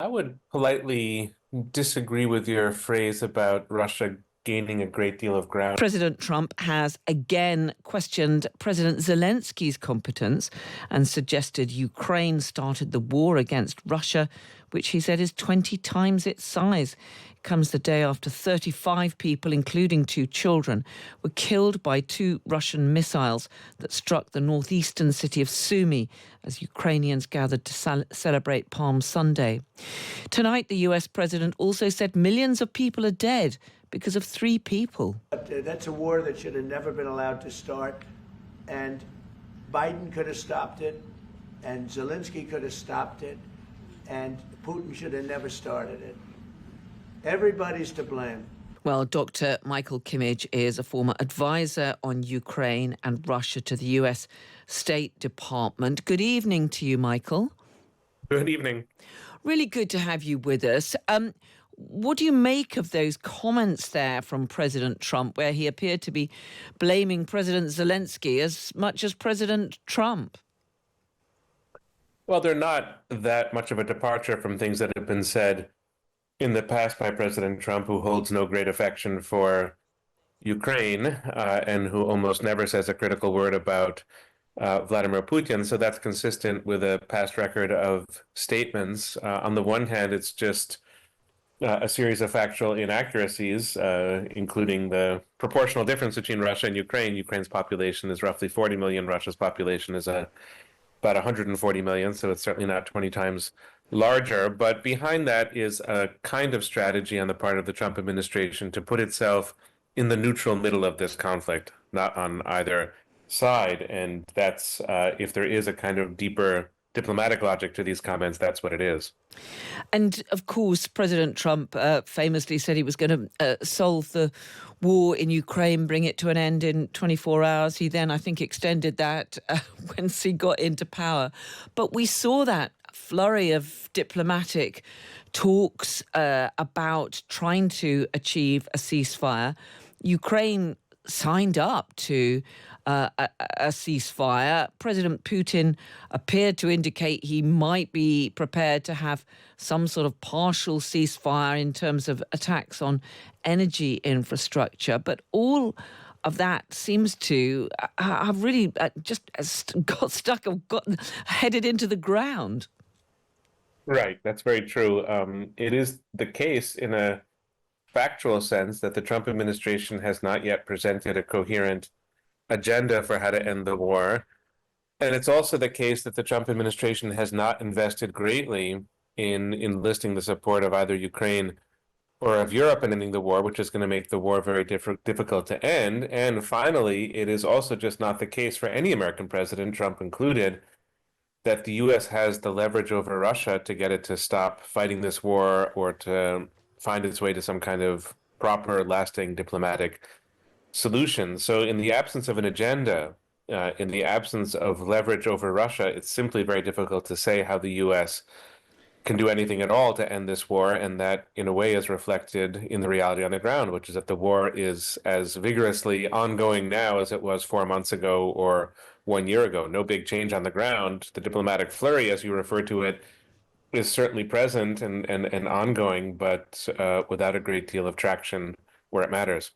I would politely disagree with your phrase about Russia gaining a great deal of ground. President Trump has again questioned President Zelensky's competence and suggested Ukraine started the war against Russia, which he said is 20 times its size. It comes the day after 35 people, including 2 children, were killed by 2 Russian missiles that struck the northeastern city of Sumy as Ukrainians gathered to celebrate Palm Sunday. Tonight, the US president also said millions of people are dead because of 3 people. That's a war that should have never been allowed to start, and Biden could have stopped it, and Zelensky could have stopped it, and Putin should have never started it. Everybody's to blame. Well, Dr Michael Kimmage is a former advisor on Ukraine and Russia to the US State Department. Good evening to you, Michael. Good evening. Really good to have you with us. What do you make of those comments there from President Trump, where he appeared to be blaming President Zelensky as much as President Trump? Well, they're not that much of a departure from things that have been said in the past by President Trump, who holds no great affection for Ukraine and who almost never says a critical word about Vladimir Putin. So that's consistent with a past record of statements. On the one hand, it's just a series of factual inaccuracies, including the proportional difference between Russia and Ukraine. Ukraine's population is roughly 40 million. Russia's population is about 140 million, so it's certainly not 20 times larger. But behind that is a kind of strategy on the part of the Trump administration to put itself in the neutral middle of this conflict, not on either side. And that's, if there is a kind of deeper diplomatic logic to these comments, that's what it is. And of course, President Trump famously said he was going to solve the war in Ukraine, bring it to an end in 24 hours. He then, I think, extended that once he got into power. But we saw that flurry of diplomatic talks about trying to achieve a ceasefire. Ukraine signed up to a ceasefire. President Putin appeared to indicate he might be prepared to have some sort of partial ceasefire in terms of attacks on energy infrastructure. But all of that seems to have really just got stuck or got headed into the ground. Right, that's very true. It is the case in a factual sense that the Trump administration has not yet presented a coherent agenda for how to end the war. And it's also the case that the Trump administration has not invested greatly in enlisting the support of either Ukraine or of Europe in ending the war, which is going to make the war very difficult to end. And finally, it is also just not the case for any American president, Trump included, that the U.S. has the leverage over Russia to get it to stop fighting this war or to find its way to some kind of proper, lasting diplomatic solution. So in the absence of an agenda, in the absence of leverage over Russia, it's simply very difficult to say how the U.S. can do anything at all to end this war. And that, in a way, is reflected in the reality on the ground, which is that the war is as vigorously ongoing now as it was 4 months ago or 1 year ago. No big change on the ground. The diplomatic flurry, as you refer to it, is certainly present and ongoing, but without a great deal of traction where it matters.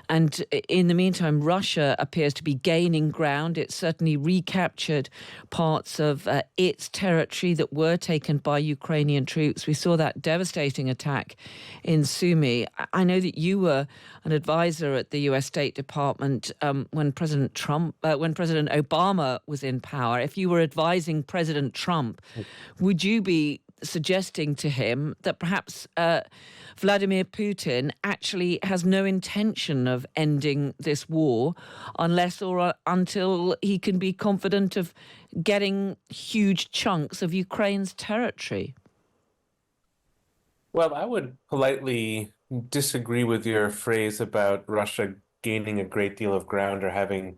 And in the meantime, Russia appears to be gaining ground. It certainly recaptured parts of its territory that were taken by Ukrainian troops. We saw that devastating attack in Sumy. I know that you were an advisor at the US State Department when President Obama was in power. If you were advising President Trump, would you be suggesting to him that perhaps Vladimir Putin actually has no intention of ending this war unless or until he can be confident of getting huge chunks of Ukraine's territory? Well, I would politely disagree with your phrase about Russia gaining a great deal of ground or having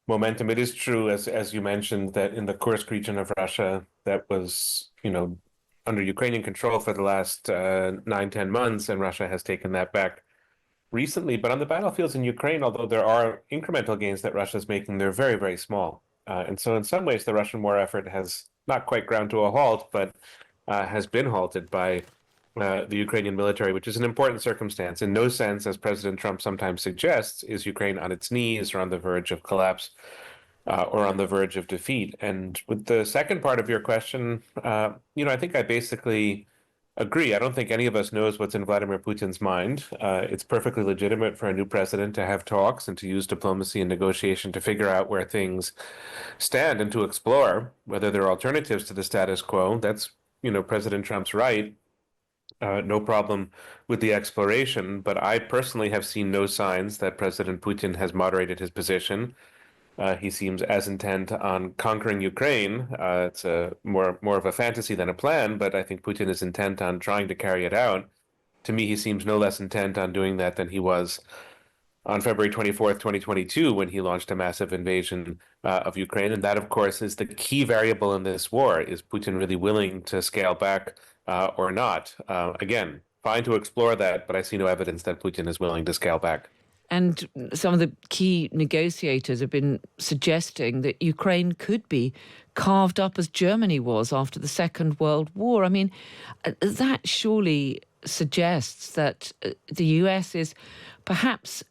momentum. It is true, as you mentioned, that in the Kursk region of Russia, that was, under Ukrainian control for the last 9-10 months, and Russia has taken that back recently. But on the battlefields in Ukraine, although there are incremental gains that Russia is making, they're very, very small. And so in some ways, the Russian war effort has not quite ground to a halt, but has been halted by the Ukrainian military, which is an important circumstance. In no sense, as President Trump sometimes suggests, is Ukraine on its knees or on the verge of collapse or on the verge of defeat. And with the second part of your question, I think I basically agree. I don't think any of us knows what's in Vladimir Putin's mind. It's perfectly legitimate for a new president to have talks and to use diplomacy and negotiation to figure out where things stand and to explore whether there are alternatives to the status quo. That's, President Trump's right. No problem with the exploration, but I personally have seen no signs that President Putin has moderated his position. He seems as intent on conquering Ukraine. It's more of a fantasy than a plan, but I think Putin is intent on trying to carry it out. To me, he seems no less intent on doing that than he was on February 24th, 2022, when he launched a massive invasion of Ukraine. And that, of course, is the key variable in this war. Is Putin really willing to scale back or not? Again, fine to explore that, but I see no evidence that Putin is willing to scale back. And some of the key negotiators have been suggesting that Ukraine could be carved up as Germany was after the Second World War. I mean, that surely suggests that the US is perhaps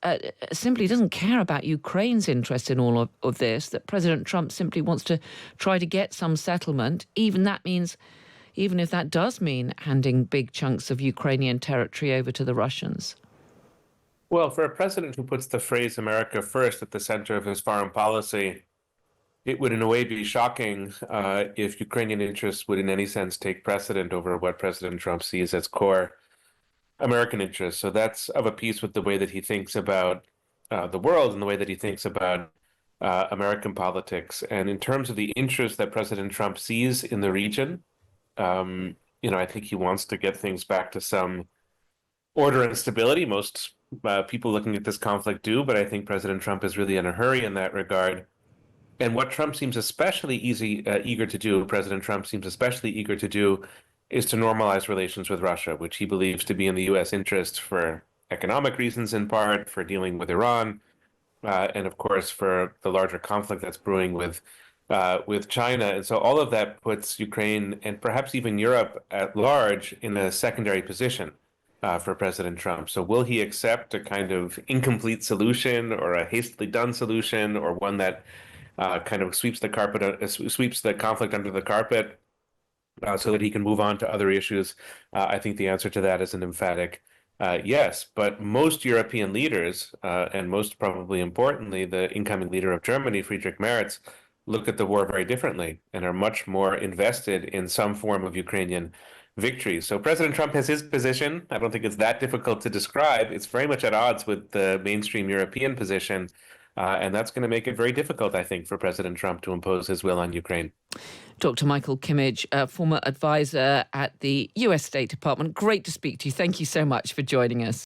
simply doesn't care about Ukraine's interest in all of this, that President Trump simply wants to try to get some settlement, even if that does mean handing big chunks of Ukrainian territory over to the Russians. Well, for a president who puts the phrase America first at the center of his foreign policy, it would in a way be shocking if Ukrainian interests would in any sense take precedent over what President Trump sees as core American interests. So that's of a piece with the way that he thinks about the world and the way that he thinks about American politics. And in terms of the interest that President Trump sees in the region, I think he wants to get things back to some order and stability. Most people looking at this conflict do, but I think President Trump is really in a hurry in that regard. And what Trump seems especially eager to do, President Trump seems especially eager to do, is to normalize relations with Russia, which he believes to be in the U.S. interest for economic reasons in part, for dealing with Iran, and of course for the larger conflict that's brewing with China. And so all of that puts Ukraine and perhaps even Europe at large in a secondary position for President Trump. So will he accept a kind of incomplete solution or a hastily done solution or one that kind of sweeps the conflict under the carpet so that he can move on to other issues? I think the answer to that is an emphatic yes. But most European leaders, and most probably importantly, the incoming leader of Germany, Friedrich Merz, look at the war very differently and are much more invested in some form of Ukrainian victory. So President Trump has his position. I don't think it's that difficult to describe. It's very much at odds with the mainstream European position. And that's going to make it very difficult, I think, for President Trump to impose his will on Ukraine. Dr. Michael Kimmage, former advisor at the US State Department. Great to speak to you. Thank you so much for joining us.